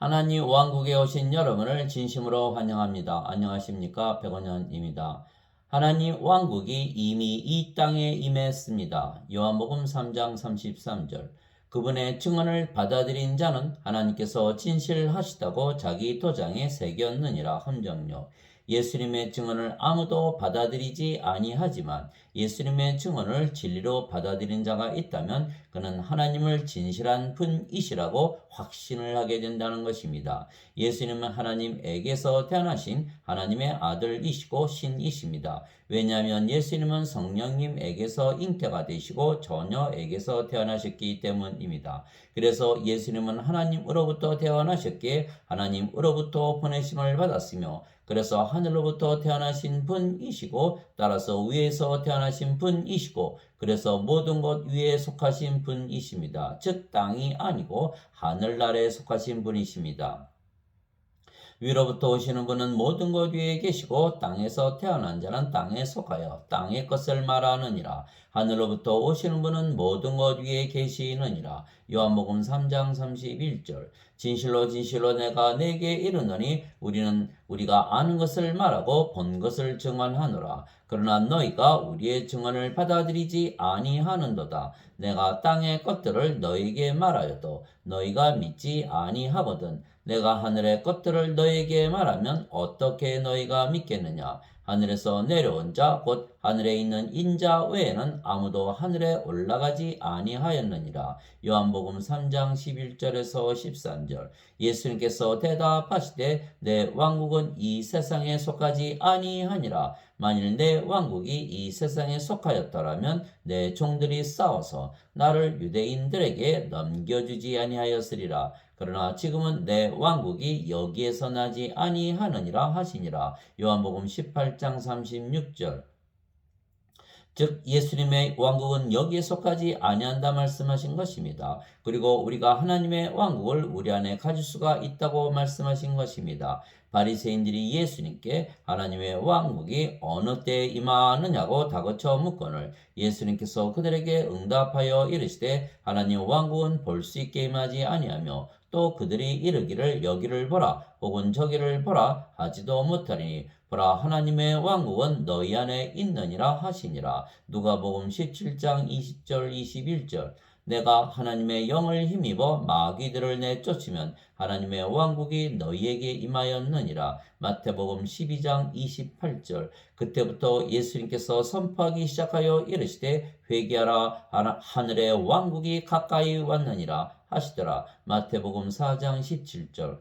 하나님 왕국에 오신 여러분을 진심으로 환영합니다. 안녕하십니까? 백원현입니다. 하나님 왕국이 이미 이 땅에 임했습니다. 요한복음 3장 33절. 그분의 증언을 받아들인 자는 하나님께서 진실하시다고 자기 도장에 새겼느니라. 함정요. 예수님의 증언을 아무도 받아들이지 아니하지만 예수님의 증언을 진리로 받아들인 자가 있다면 그는 하나님을 진실한 분이시라고 확신을 하게 된다는 것입니다. 예수님은 하나님에게서 태어나신 하나님의 아들이시고 신이십니다. 왜냐하면 예수님은 성령님에게서 잉태가 되시고 처녀에게서 태어나셨기 때문입니다. 그래서 예수님은 하나님으로부터 태어나셨기에 하나님으로부터 보내심을 받았으며 그래서 하늘로부터 태어나신 분이시고 따라서 위에서 태어나신 분이시고 그래서 모든 것 위에 속하신 분이십니다. 즉 땅이 아니고 하늘나라에 속하신 분이십니다. 위로부터 오시는 분은 모든 것 위에 계시고 땅에서 태어난 자는 땅에 속하여 땅의 것을 말하느니라. 하늘로부터 오시는 분은 모든 것 위에 계시느니라. 요한복음 3장 31절. 진실로 진실로 내가 네게 이르노니 우리가 아는 것을 말하고 본 것을 증언하노라. 그러나 너희가 우리의 증언을 받아들이지 아니하는도다. 내가 땅의 것들을 너희에게 말하여도 너희가 믿지 아니하거든. 내가 하늘의 것들을 너희에게 말하면 어떻게 너희가 믿겠느냐? 하늘에서 내려온 자 곧 하늘에 있는 인자 외에는 아무도 하늘에 올라가지 아니하였느니라. 요한복음 3장 11절에서 13절. 예수님께서 대답하시되 내 왕국은 이 세상에 속하지 아니하니라. 만일 내 왕국이 이 세상에 속하였더라면 내 종들이 싸워서 나를 유대인들에게 넘겨주지 아니하였으리라. 그러나 지금은 내 왕국이 여기에서 나지 아니하느니라 하시니라. 요한복음 18장 36절. 즉 예수님의 왕국은 여기에 속하지 아니한다 말씀하신 것입니다. 그리고 우리가 하나님의 왕국을 우리 안에 가질 수가 있다고 말씀하신 것입니다. 바리새인들이 예수님께 하나님의 왕국이 어느 때에 임하느냐고 다그쳐 묻거늘 예수님께서 그들에게 응답하여 이르시되 하나님 왕국은 볼 수 있게 임하지 아니하며 또 그들이 이르기를 여기를 보라 혹은 저기를 보라 하지도 못하리니 보라 하나님의 왕국은 너희 안에 있느니라 하시니라. 누가복음 17장 20절 21절. 내가 하나님의 영을 힘입어 마귀들을 내쫓으면 하나님의 왕국이 너희에게 임하였느니라. 마태복음 12장 28절. 그때부터 예수님께서 선포하기 시작하여 이르시되 회개하라 하늘의 왕국이 가까이 왔느니라 하시더라. 마태복음 4장 17절.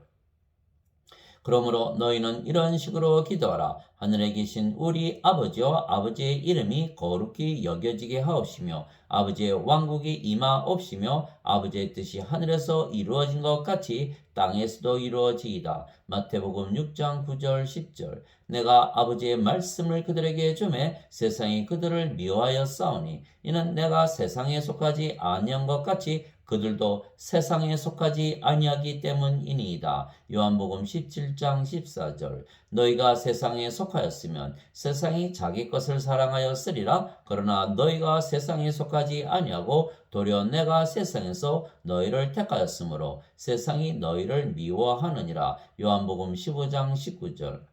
그러므로 너희는 이런 식으로 기도하라. 하늘에 계신 우리 아버지와 아버지의 이름이 거룩히 여겨지게 하옵시며 아버지의 왕국이 임하옵시며 아버지의 뜻이 하늘에서 이루어진 것 같이 땅에서도 이루어지이다. 마태복음 6장 9절 10절. 내가 아버지의 말씀을 그들에게 주매 세상이 그들을 미워하여 싸우니 이는 내가 세상에 속하지 아니한 것 같이 그들도 세상에 속하지 아니하기 때문이니이다. 요한복음 17장 14절. 너희가 세상에 속하였으면 세상이 자기 것을 사랑하였으리라. 그러나 너희가 세상에 속하지 아니하고 도리어 내가 세상에서 너희를 택하였으므로 세상이 너희를 미워하느니라. 요한복음 15장 19절.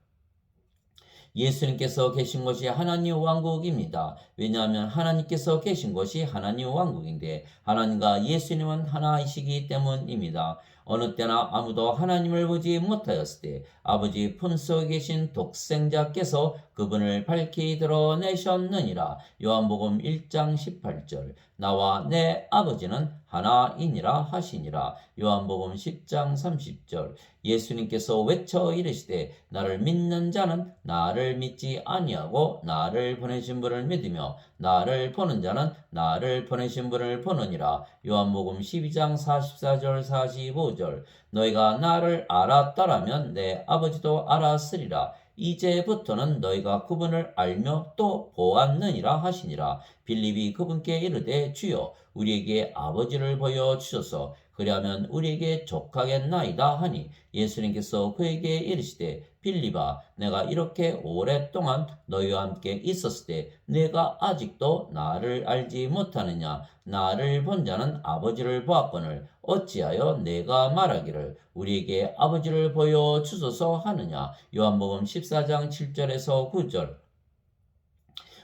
예수님께서 계신 곳이 하나님 왕국입니다. 왜냐하면 하나님께서 계신 곳이 하나님 왕국인데 하나님과 예수님은 하나이시기 때문입니다. 어느 때나 아무도 하나님을 보지 못하였을 때 아버지 품속에 계신 독생자께서 그분을 밝히 드러내셨느니라. 요한복음 1장 18절. 나와 내 아버지는 하나이니라 하시니라. 요한복음 10장 30절. 예수님께서 외쳐 이르시되 나를 믿는 자는 나를 믿지 아니하고 나를 보내신 분을 믿으며 나를 보는 자는 나를 보내신 분을 보느니라. 요한복음 12장 44절 45절. 너희가 나를 알았더라면 내 아버지도 알았으리라. 이제부터는 너희가 그분을 알며 또 보았느니라 하시니라. 빌립이 그분께 이르되 주여 우리에게 아버지를 보여주셔서 그리하면 우리에게 족하겠나이다 하니 예수님께서 그에게 이르시되 빌립아 내가 이렇게 오랫동안 너희와 함께 있었을 때 내가 아직도 나를 알지 못하느냐 나를 본 자는 아버지를 보았거늘 어찌하여 내가 말하기를 우리에게 아버지를 보여주소서 하느냐. 요한복음 14장 7절에서 9절.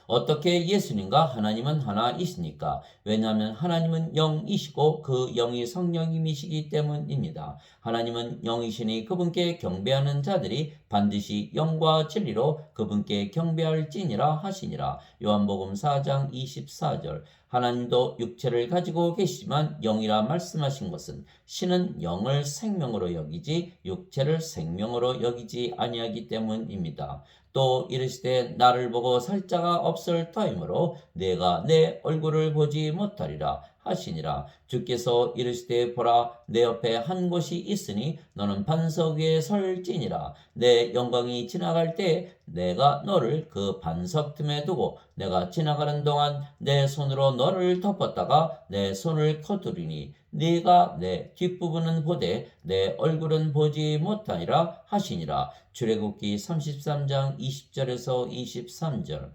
어떻게 예수님과 하나님은 하나이십니까? 왜냐하면 하나님은 영이시고 그 영이 성령님이시기 때문입니다. 하나님은 영이시니 그분께 경배하는 자들이 반드시 영과 진리로 그분께 경배할지니라 하시니라. 요한복음 4장 24절. 하나님도 육체를 가지고 계시지만 영이라 말씀하신 것은 신은 영을 생명으로 여기지 육체를 생명으로 여기지 아니하기 때문입니다. 또 이르시되 나를 보고 살 자가 없을 터이므로 내가 내 얼굴을 보지 못하리라 하시니라. 주께서 이르시되 보라 내 옆에 한 곳이 있으니 너는 반석 위에 설지니라. 내 영광이 지나갈 때 내가 너를 그 반석 틈에 두고 내가 지나가는 동안 내 손으로 너를 덮었다가 내 손을 거두리니 네가 내 뒷부분은 보되 내 얼굴은 보지 못하니라 하시니라. 출애굽기 33장 20절에서 23절.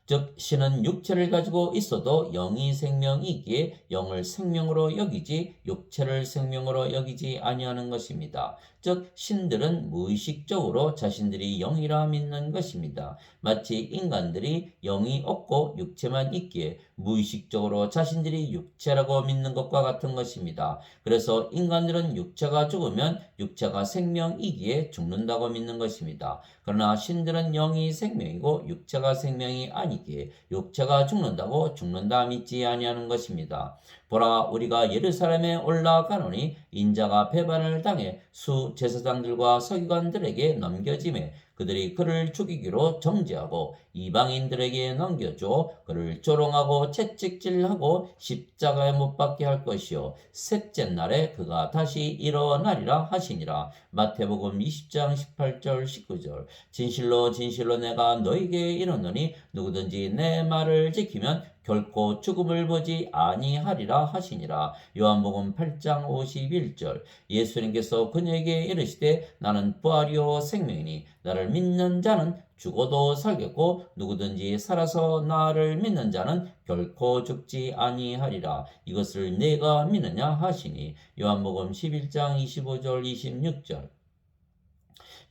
즉 신은 육체를 가지고 있어도 영이 생명이 있기에 영을 생명으로 여기지 육체를 생명으로 여기지 아니하는 것입니다. 즉 신들은 무의식적으로 자신들이 영이라 믿는 것입니다. 마치 인간들이 영이 없고 육체만 있기에 무의식적으로 자신들이 육체라고 믿는 것과 같은 것입니다. 그래서 인간들은 육체가 죽으면 육체가 생명이기에 죽는다고 믿는 것입니다. 그러나 신들은 영이 생명이고 육체가 생명이 아니기에 육체가 죽는다고 죽는다 믿지 아니하는 것입니다. 보라 우리가 예루살렘에 올라가노니 인자가 배반을 당해 수 제사장들과 서기관들에게 넘겨지매 그들이 그를 죽이기로 정죄하고 이방인들에게 넘겨줘 그를 조롱하고 채찍질하고 십자가에 못 박게 할 것이요 셋째 날에 그가 다시 일어나리라 하시니라. 마태복음 20장 18절 19절. 진실로 진실로 내가 너에게 이르노니 누구든지 내 말을 지키면 결코 죽음을 보지 아니하리라 하시니라. 요한복음 8장 51절. 예수님께서 그녀에게 이르시되 나는 부활이요 생명이니 나를 믿는 자는 죽어도 살겠고 누구든지 살아서 나를 믿는 자는 결코 죽지 아니하리라. 이것을 내가 믿느냐 하시니. 요한복음 11장 25절 26절.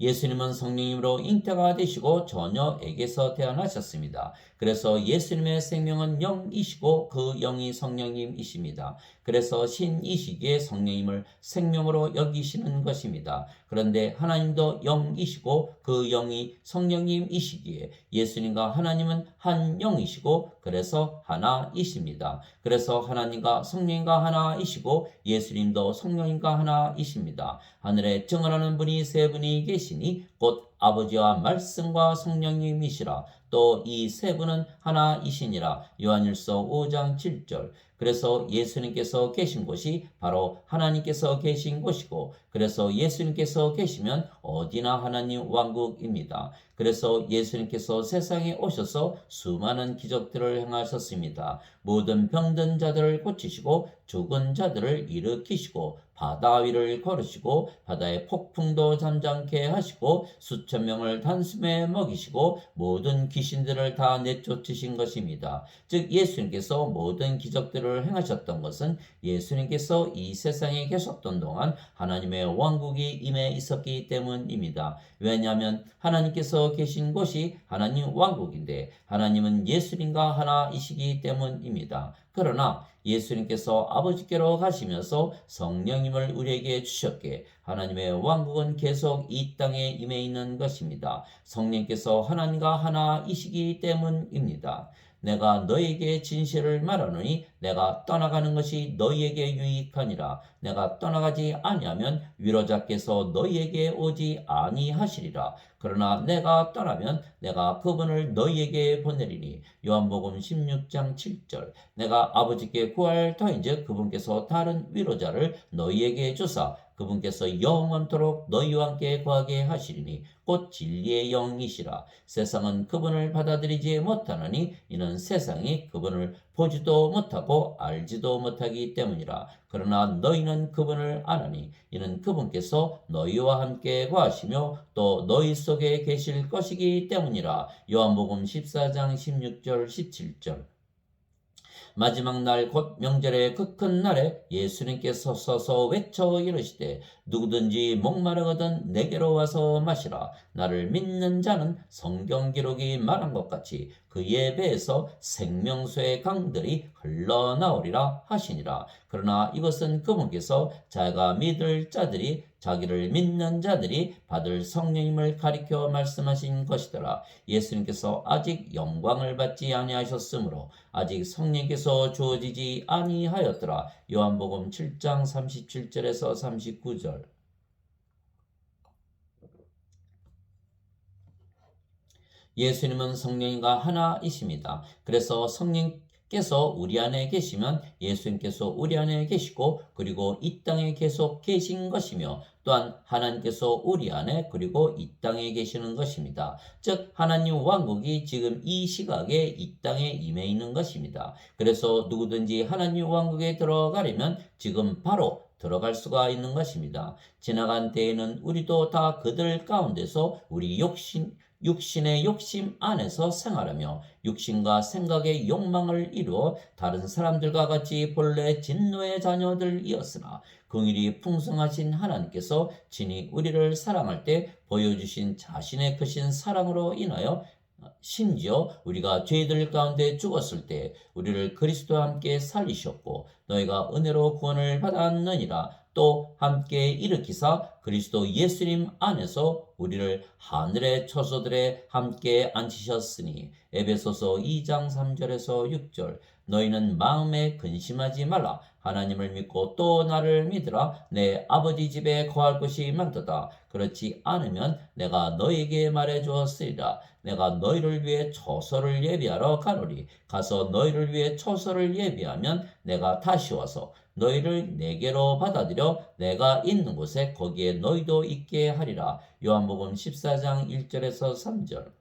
예수님은 성령님으로 잉태가 되시고 처녀에게서 태어나셨습니다. 그래서 예수님의 생명은 영이시고 그 영이 성령님이십니다. 그래서 신이시기에 성령님을 생명으로 여기시는 것입니다. 그런데 하나님도 영이시고 그 영이 성령님이시기에 예수님과 하나님은 한 영이시고 그래서 하나이십니다. 그래서 하나님과 성령님과 하나이시고 예수님도 성령님과 하나이십니다. 하늘에 증언하는 분이 세 분이 계시니 곧 아버지와 말씀과 성령님이시라. 또 이 세 분은 하나이시니라. 요한일서 5장 7절. 그래서 예수님께서 계신 곳이 바로 하나님께서 계신 곳이고 그래서 예수님께서 계시면 어디나 하나님 왕국입니다. 그래서 예수님께서 세상에 오셔서 수많은 기적들을 행하셨습니다. 모든 병든 자들을 고치시고 죽은 자들을 일으키시고 바다 위를 걸으시고 바다의 폭풍도 잠잠케 하시고 수천 명을 단숨에 먹이시고 모든 귀신들을 다 내쫓으신 것입니다. 즉 예수님께서 모든 기적들을 행하셨던 것은 예수님께서 이 세상에 계셨던 동안 하나님의 왕국이 임해 있었기 때문입니다. 왜냐하면 하나님께서 계신 곳이 하나님 왕국인데 하나님은 예수님과 하나이시기 때문입니다. 그러나 예수님께서 아버지께로 가시면서 성령님을 우리에게 주셨기에 하나님의 왕국은 계속 이 땅에 임해 있는 것입니다. 성령께서 하나님과 하나이시기 때문입니다. 내가 너에게 진실을 말하노니 내가 떠나가는 것이 너희에게 유익하니라. 내가 떠나가지 아니하면 위로자께서 너희에게 오지 아니하시리라. 그러나 내가 떠나면 내가 그분을 너희에게 보내리니. 요한복음 16장 7절. 내가 아버지께 구할 터인즉 그분께서 다른 위로자를 너희에게 주사 그분께서 영원토록 너희와 함께 거하게 하시리니 곧 진리의 영이시라. 세상은 그분을 받아들이지 못하느니 이는 세상이 그분을 보지도 못하고 알지도 못하기 때문이라. 그러나 너희는 그분을 아나니 이는 그분께서 너희와 함께 거하시며 또 너희 속에 계실 것이기 때문이라. 요한복음 14장 16절 17절. 마지막 날 곧 명절의 그 큰 날에 예수님께서 서서 외쳐 이르시되 누구든지 목마르거든 내게로 와서 마시라. 나를 믿는 자는 성경 기록이 말한 것 같이 그의 배에서 생명수의 강들이 흘러나오리라 하시니라. 그러나 이것은 그분께서 자기가 믿을 자들이 자기를 믿는 자들이 받을 성령님을 가리켜 말씀하신 것이더라. 예수님께서 아직 영광을 받지 아니하셨으므로 아직 성령께서 주어지지 아니하였더라. 요한복음 7장 37절에서 39절. 예수님은 성령과 하나이십니다. 그래서 성령께서 우리 안에 계시면 예수님께서 우리 안에 계시고 그리고 이 땅에 계속 계신 것이며 또한 하나님께서 우리 안에 그리고 이 땅에 계시는 것입니다. 즉 하나님 왕국이 지금 이 시각에 이 땅에 임해 있는 것입니다. 그래서 누구든지 하나님 왕국에 들어가려면 지금 바로 들어갈 수가 있는 것입니다. 지나간 때에는 우리도 다 그들 가운데서 우리 육신의 욕심 안에서 생활하며 육신과 생각의 욕망을 이루어 다른 사람들과 같이 본래 진노의 자녀들이었으나 긍휼이 풍성하신 하나님께서 친히 우리를 사랑할 때 보여주신 자신의 크신 사랑으로 인하여 심지어 우리가 죄들 가운데 죽었을 때 우리를 그리스도와 함께 살리셨고 너희가 은혜로 구원을 받았느니라. 또 함께 일으키사 그리스도 예수님 안에서 우리를 하늘의 처소들에 함께 앉히셨으니 에베소서 2장 3절에서 6절. 너희는 마음에 근심하지 말라. 하나님을 믿고 또 나를 믿으라. 내 아버지 집에 거할 곳이 많도다. 그렇지 않으면 내가 너희에게 말해 주었으리라. 내가 너희를 위해 처소를 예비하러 가노니 가서 너희를 위해 처소를 예비하면 내가 다시 와서 너희를 내게로 받아들여 내가 있는 곳에 거기에 너희도 있게 하리라. 요한복음 14장 1절에서 3절.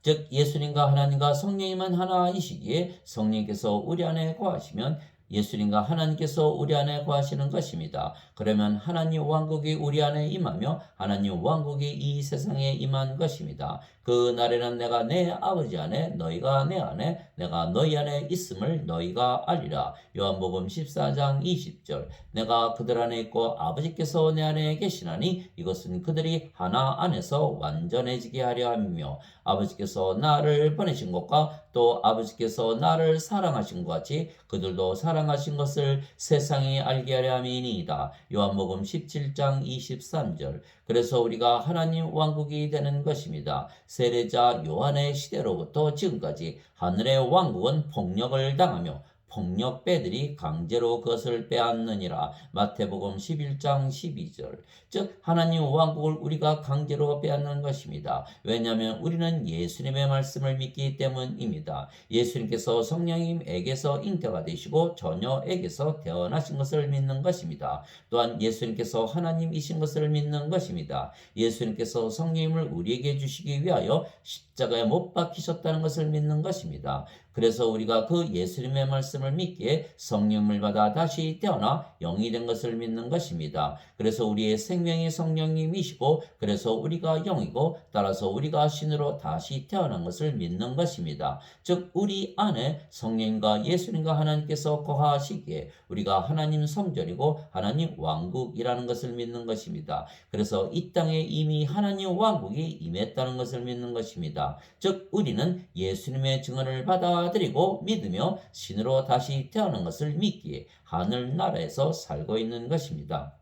즉 예수님과 하나님과 성령님은 하나이시기에 성령께서 우리 안에 거하시면 예수님과 하나님께서 우리 안에 거하시는 것입니다. 그러면 하나님 왕국이 우리 안에 임하며 하나님 왕국이 이 세상에 임한 것입니다. 그 날에는 내가 내 아버지 안에 너희가 내 안에 내가 너희 안에 있음을 너희가 알리라. 요한복음 14장 20절. 내가 그들 안에 있고 아버지께서 내 안에 계시나니 이것은 그들이 하나 안에서 완전해지게 하려 함이며 아버지께서 나를 보내신 것과 또 아버지께서 나를 사랑하신 것 같이 그들도 사랑하신 것을 세상이 알게 하려 함이니이다. 요한복음 17장 23절. 그래서 우리가 하나님 왕국이 되는 것입니다. 세례자 요한의 시대로부터 지금까지 하늘의 왕국은 폭력을 당하며 폭력배들이 강제로 그것을 빼앗느니라. 마태복음 11장 12절. 즉 하나님 왕국을 우리가 강제로 빼앗는 것입니다. 왜냐하면 우리는 예수님의 말씀을 믿기 때문입니다. 예수님께서 성령님에게서 잉태가 되시고 처녀에게서 태어나신 것을 믿는 것입니다. 또한 예수님께서 하나님이신 것을 믿는 것입니다. 예수님께서 성령님을 우리에게 주시기 위하여 십자가에 못 박히셨다는 것을 믿는 것입니다. 그래서 우리가 그 예수님의 말씀을 믿기에 성령을 받아 다시 태어나 영이 된 것을 믿는 것입니다. 그래서 우리의 생명이 성령님이시고 그래서 우리가 영이고 따라서 우리가 신으로 다시 태어난 것을 믿는 것입니다. 즉 우리 안에 성령과 예수님과 하나님께서 거하시기에 우리가 하나님 성전이고 하나님 왕국이라는 것을 믿는 것입니다. 그래서 이 땅에 이미 하나님 왕국이 임했다는 것을 믿는 것입니다. 즉 우리는 예수님의 증언을 받아들이고 믿으며 신으로 다시 태어난 것을 믿기에 하늘나라에서 살고 있는 것입니다.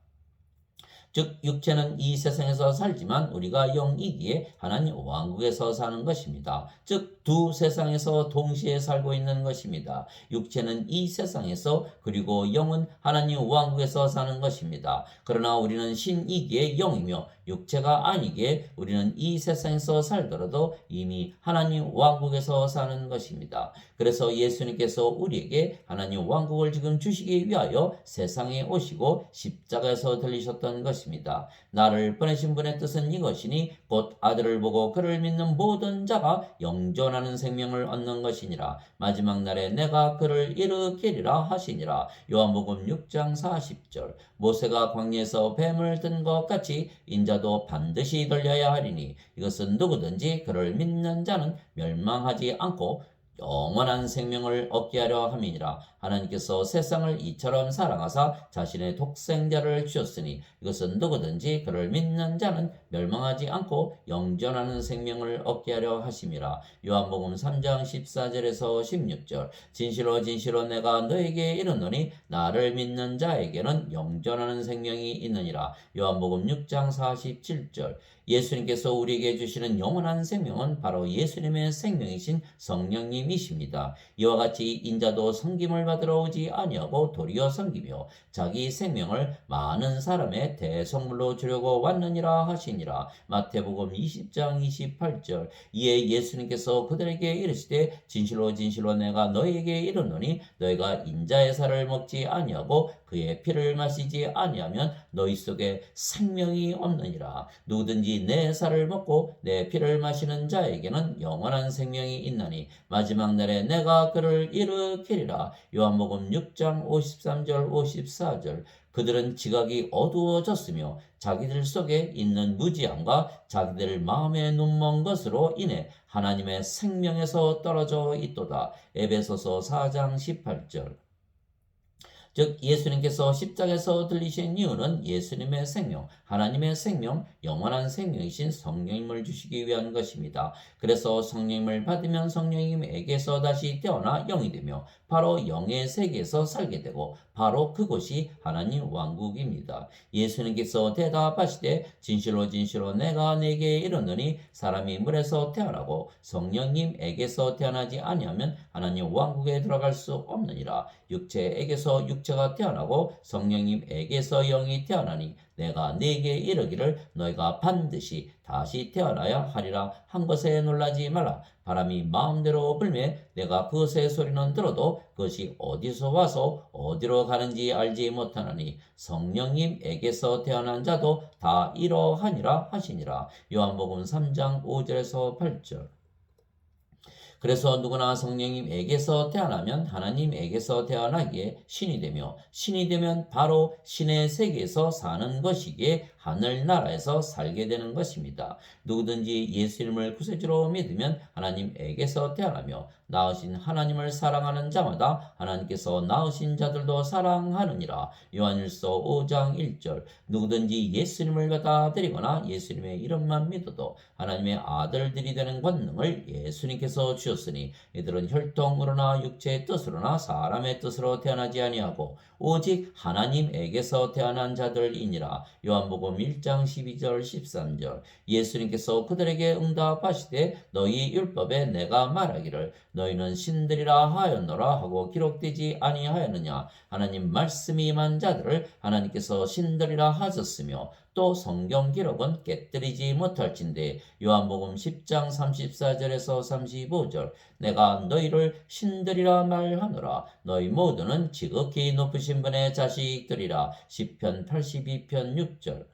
즉 육체는 이 세상에서 살지만 우리가 영이기에 하나님 왕국에서 사는 것입니다. 즉 두 세상에서 동시에 살고 있는 것입니다. 육체는 이 세상에서 그리고 영은 하나님 왕국에서 사는 것입니다. 그러나 우리는 신이기에 영이며 육체가 아니기에 우리는 이 세상에서 살더라도 이미 하나님 왕국에서 사는 것입니다. 그래서 예수님께서 우리에게 하나님 왕국을 지금 주시기 위하여 세상에 오시고 십자가에서 들리셨던 것입니다. 것입니다. 나를 보내신 분의 뜻은 이것이니 곧 아들을 보고 그를 믿는 모든 자가 영존하는 생명을 얻는 것이니라. 마지막 날에 내가 그를 일으키리라 하시니라. 요한복음 6장 40절. 모세가 광야에서 뱀을 든 것 같이 인자도 반드시 들려야 하리니 이것은 누구든지 그를 믿는 자는 멸망하지 않고 영원한 생명을 얻게 하려 함이니라. 하나님께서 세상을 이처럼 사랑하사 자신의 독생자를 주셨으니 이것은 누구든지 그를 믿는 자는 멸망하지 않고 영존하는 생명을 얻게 하려 하심이라. 요한복음 3장 14절에서 16절. 진실로 진실로 내가 너에게 이르노니 나를 믿는 자에게는 영존하는 생명이 있느니라. 요한복음 6장 47절. 예수님께서 우리에게 주시는 영원한 생명은 바로 예수님의 생명이신 성령님이십니다. 이와 같이 인자도 섬김을 받으러 오지 아니하고 도리어 섬기며 자기 생명을 많은 사람의 대속물로 주려고 왔느니라 하시니라. 마태복음 20장 28절. 이에 예수님께서 그들에게 이르시되 진실로 진실로 내가 너희에게 이르노니 너희가 인자의 살을 먹지 아니하고 그의 피를 마시지 아니하면 너희 속에 생명이 없느니라. 누구든지 내 살을 먹고 내 피를 마시는 자에게는 영원한 생명이 있나니 마지막 날에 내가 그를 일으키리라. 요한복음 6장 53절 54절. 그들은 지각이 어두워졌으며 자기들 속에 있는 무지함과 자기들 마음에 눈먼 것으로 인해 하나님의 생명에서 떨어져 있도다. 에베소서 4장 18절. 즉 예수님께서 십자가에서 들리신 이유는 예수님의 생명, 하나님의 생명, 영원한 생명이신 성령님을 주시기 위한 것입니다. 그래서 성령님을 받으면 성령님에게서 다시 태어나 영이 되며 바로 영의 세계에서 살게 되고 바로 그곳이 하나님 왕국입니다. 예수님께서 대답하시되 진실로 진실로 내가 네게 이르노니 사람이 물에서 태어나고 성령님에게서 태어나지 아니하면 하나님 왕국에 들어갈 수 없느니라. 육체에게서 육체가 태어나고 성령님에게서 영이 태어나니 내가 네게 이르기를 너희가 반드시 다시 태어나야 하리라 한 것에 놀라지 말라. 바람이 마음대로 불매 내가 그것의 소리는 들어도 그것이 어디서 와서 어디로 가는지 알지 못하나니 성령님에게서 태어난 자도 다 이러하니라 하시니라. 요한복음 3장 5절에서 8절. 그래서 누구나 성령님에게서 태어나면 하나님에게서 태어나기에 신이 되며 신이 되면 바로 신의 세계에서 사는 것이기에 하늘나라에서 살게 되는 것입니다. 누구든지 예수님을 구세주로 믿으면 하나님에게서 태어나며 낳으신 하나님을 사랑하는 자마다 하나님께서 낳으신 자들도 사랑하느니라. 요한일서 5장 1절. 누구든지 예수님을 받아들이거나 예수님의 이름만 믿어도 하나님의 아들들이 되는 권능을 예수님께서 주셨으니 이들은 혈통으로나 육체의 뜻으로나 사람의 뜻으로 태어나지 아니하고 오직 하나님에게서 태어난 자들이니라. 요한복음 1장 12절 13절. 예수님께서 그들에게 응답하시되 너희 율법에 내가 말하기를 너희는 신들이라 하였노라 하고 기록되지 아니하였느냐. 하나님 말씀이 임한 자들을 하나님께서 신들이라 하셨으며 또 성경 기록은 깨뜨리지 못할진대. 요한복음 10장 34절에서 35절. 내가 너희를 신들이라 말하노라. 너희 모두는 지극히 높으신 분의 자식들이라. 시편 82편 6절.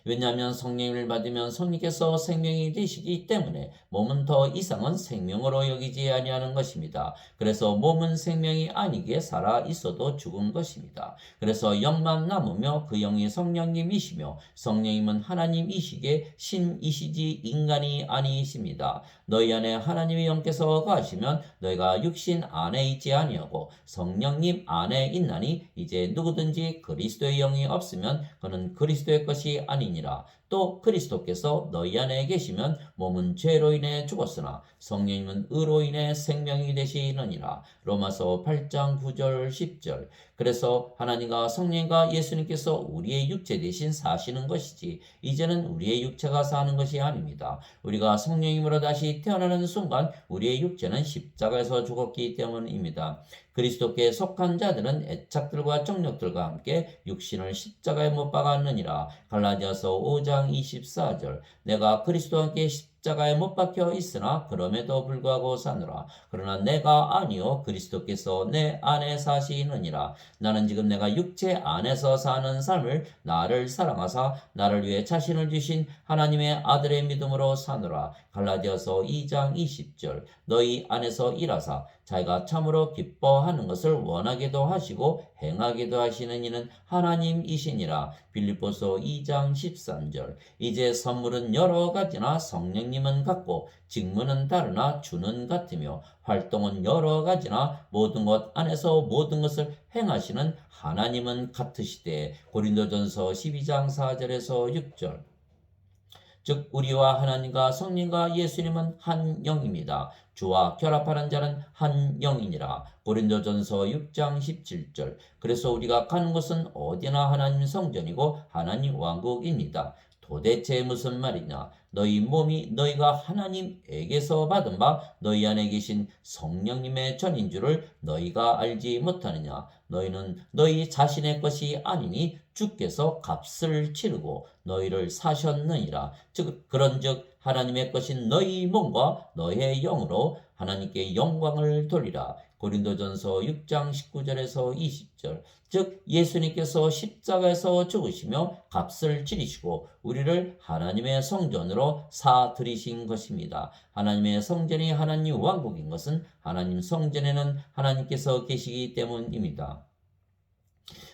왜냐하면 성령을 받으면 성령께서 생명이 되시기 때문에 몸은 더 이상은 생명으로 여기지 아니하는 것입니다. 그래서 몸은 생명이 아니기에 살아 있어도 죽은 것입니다. 그래서 영만 남으며 그 영이 성령님이시며 성령님은 하나님이시기에 신이시지 인간이 아니십니다. 너희 안에 하나님의 영께서 거하시면 너희가 육신 안에 있지 아니하고 성령님 안에 있나니 이제 누구든지 그리스도의 영이 없으면 그는 그리스도의 것이 아니니라. 또 그리스도께서 너희 안에 계시면 몸은 죄로 인해 죽었으나 성령님은 의로 인해 생명이 되시느니라. 로마서 8장 9절 10절. 그래서 하나님과 성령과 예수님께서 우리의 육체 대신 사시는 것이지 이제는 우리의 육체가 사는 것이 아닙니다. 우리가 성령님으로 다시 태어나는 순간 우리의 육체는 십자가에서 죽었기 때문입니다. 그리스도께 속한 자들은 애착들과 정력들과 함께 육신을 십자가에 못 박았느니라. 갈라디아서 5장 24절. 내가 그리스도와 함께 십자가에 못 박혀 있으나 그럼에도 불구하고 사노라. 그러나 내가 아니요 그리스도께서 내 안에 사시느니라. 나는 지금 내가 육체 안에서 사는 삶을 나를 사랑하사 나를 위해 자신을 주신 하나님의 아들의 믿음으로 사노라. 갈라디아서 2장 20절. 너희 안에서 일하사 자기가 참으로 기뻐하는 것을 원하기도 하시고 행하기도 하시는 이는 하나님이시니라. 빌립보서 2장 13절. 이제 선물은 여러 가지나 성령님은 같고 직무는 다르나 주는 같으며 활동은 여러 가지나 모든 것 안에서 모든 것을 행하시는 하나님은 같으시되. 고린도전서 12장 4절에서 6절. 즉 우리와 하나님과 성령과 예수님은 한 영입니다. 주와 결합하는 자는 한 영이니라. 고린도전서 6장 17절. 그래서 우리가 가는 곳은 어디나 하나님 성전이고 하나님 왕국입니다. 도대체 무슨 말이냐? 너희 몸이 너희가 하나님에게서 받은 바 너희 안에 계신 성령님의 전인 줄을 너희가 알지 못하느냐? 너희는 너희 자신의 것이 아니니 주께서 값을 치르고 너희를 사셨느니라. 즉 그런즉 하나님의 것인 너희 몸과 너희의 영으로 하나님께 영광을 돌리라. 고린도전서 6장 19절에서 20절. 즉 예수님께서 십자가에서 죽으시며 값을 치르시고 우리를 하나님의 성전으로 사들이신 것입니다. 하나님의 성전이 하나님 왕국인 것은 하나님 성전에는 하나님께서 계시기 때문입니다.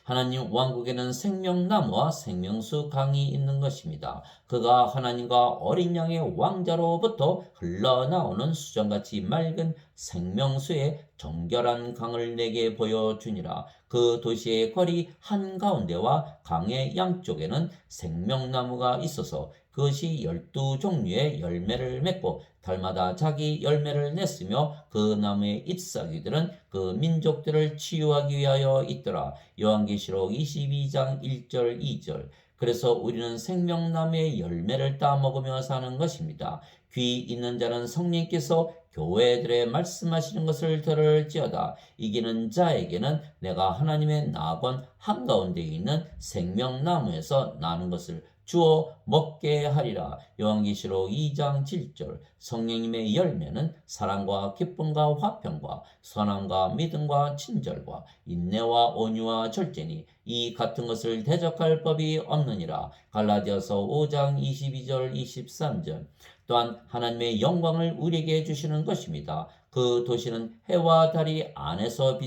하나님 왕국에는 생명나무와 생명수 강이 있는 것입니다. 그가 하나님과 어린 양의 왕자로부터 흘러나오는 수정같이 맑은 생명수의 정결한 강을 내게 보여주니라. 그 도시의 거리 한가운데와 강의 양쪽에는 생명나무가 있어서 그것이 12종류의 열매를 맺고 달마다 자기 열매를 냈으며 그 나무의 잎사귀들은 그 민족들을 치유하기 위하여 있더라. 요한계시록 22장 1절 2절. 그래서 우리는 생명나무의 열매를 따먹으며 사는 것입니다. 귀 있는 자는 성령께서 교회들에 말씀하시는 것을 들을지어다. 이기는 자에게는 내가 하나님의 낙원 한가운데 있는 생명나무에서 나는 것을 주어 먹게 하리라. 요한계시록 2장 7절. 성령님의 열매는 사랑과 기쁨과 화평과 선함과 믿음과 친절과 인내와 온유와 절제니 이 같은 것을 대적할 법이 없느니라. 갈라디아서 5장 22절 23절. 또한 하나님의 영광을 우리에게 주시는 것입니다. 그 도시는 해와 달이 안에서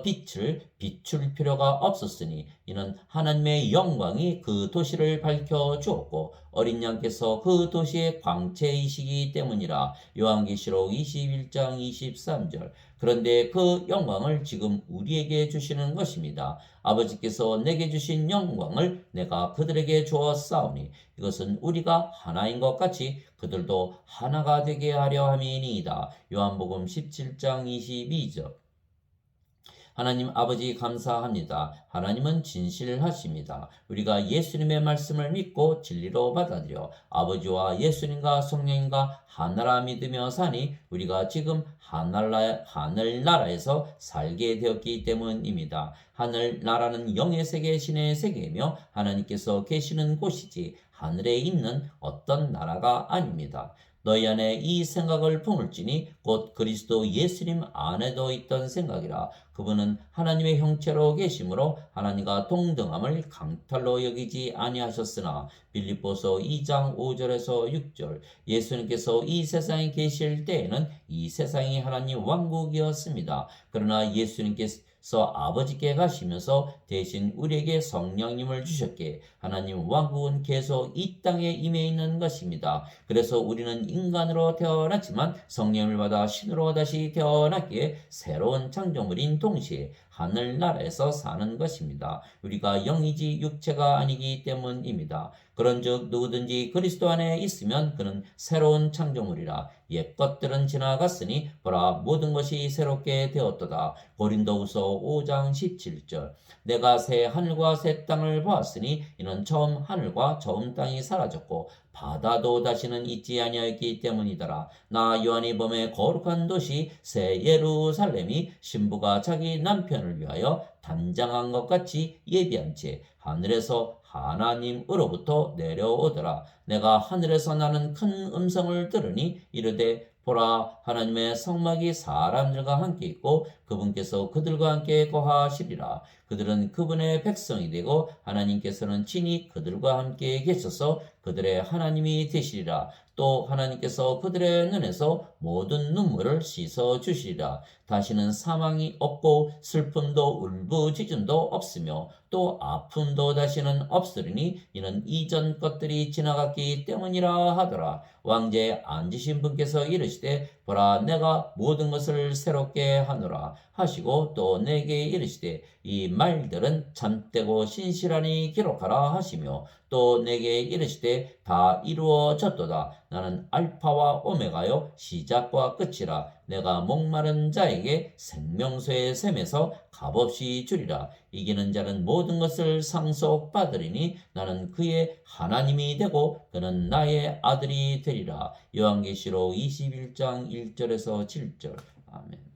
빛을 비출 필요가 없었으니 이는 하나님의 영광이 그 도시를 밝혀 주었고 어린 양께서 그 도시의 광채이시기 때문이라. 요한계시록 21장 23절. 그런데 그 영광을 지금 우리에게 주시는 것입니다. 아버지께서 내게 주신 영광을 내가 그들에게 주었사오니 이것은 우리가 하나인 것 같이 그들도 하나가 되게 하려 함이니이다. 요한복음 17장 22절. 하나님 아버지 감사합니다. 하나님은 진실하십니다. 우리가 예수님의 말씀을 믿고 진리로 받아들여 아버지와 예수님과 성령님과 하나라 믿으며 사니 우리가 지금 하늘나라에서 살게 되었기 때문입니다. 하늘나라는 영의 세계, 신의 세계이며 하나님께서 계시는 곳이지 하늘에 있는 어떤 나라가 아닙니다. 너희 안에 이 생각을 품을지니 곧 그리스도 예수님 안에도 있던 생각이라. 그분은 하나님의 형체로 계심으로 하나님과 동등함을 강탈로 여기지 아니하셨으나. 빌립보서 2장 5절에서 6절. 예수님께서 이 세상에 계실 때에는 이 세상이 하나님 왕국이었습니다. 그러나 예수님께서 아버지께 가시면서 대신 우리에게 성령님을 주셨기에 하나님 왕국은 계속 이 땅에 임해 있는 것입니다. 그래서 우리는 인간으로 태어났지만 성령을 받아 신으로 다시 태어났기에 새로운 창조물인 동시에 하늘나라에서 사는 것입니다. 우리가 영이지 육체가 아니기 때문입니다. 그런즉 누구든지 그리스도 안에 있으면 그는 새로운 창조물이라. 옛 것들은 지나갔으니 보라 모든 것이 새롭게 되었도다. 고린도후서 5장 17절. 내가 새 하늘과 새 땅을 보았으니 이는 처음 하늘과 처음 땅이 사라졌고 바다도 다시는 있지 아니하였기 때문이더라. 나 요한이 범의 거룩한 도시 새 예루살렘이 신부가 자기 남편을 위하여 단장한 것 같이 예비한 채 하늘에서 하나님으로부터 내려오더라. 내가 하늘에서 나는 큰 음성을 들으니 이르되 보라 하나님의 성막이 사람들과 함께 있고 그분께서 그들과 함께 거하시리라. 그들은 그분의 백성이 되고 하나님께서는 친히 그들과 함께 계셔서 그들의 하나님이 되시리라. 또 하나님께서 그들의 눈에서 모든 눈물을 씻어 주시리라. 다시는 사망이 없고 슬픔도 울부짖음도 없으며 또 아픔도 다시는 없으리니 이는 이전 것들이 지나갔기 때문이라 하더라. 왕제에 앉으신 분께서 이르시되 보라 내가 모든 것을 새롭게 하노라 하시고 또 내게 이르시되 이 말들은 참되고 신실하니 기록하라 하시며 또 내게 이르시되 다 이루어졌도다. 나는 알파와 오메가요 시작과 끝이라. 내가 목마른 자에게 생명수의 샘에서 값없이 주리라. 이기는 자는 모든 것을 상속받으리니 나는 그의 하나님이 되고 그는 나의 아들이 되리라. 요한계시록 21장 1절에서 7절. 아멘.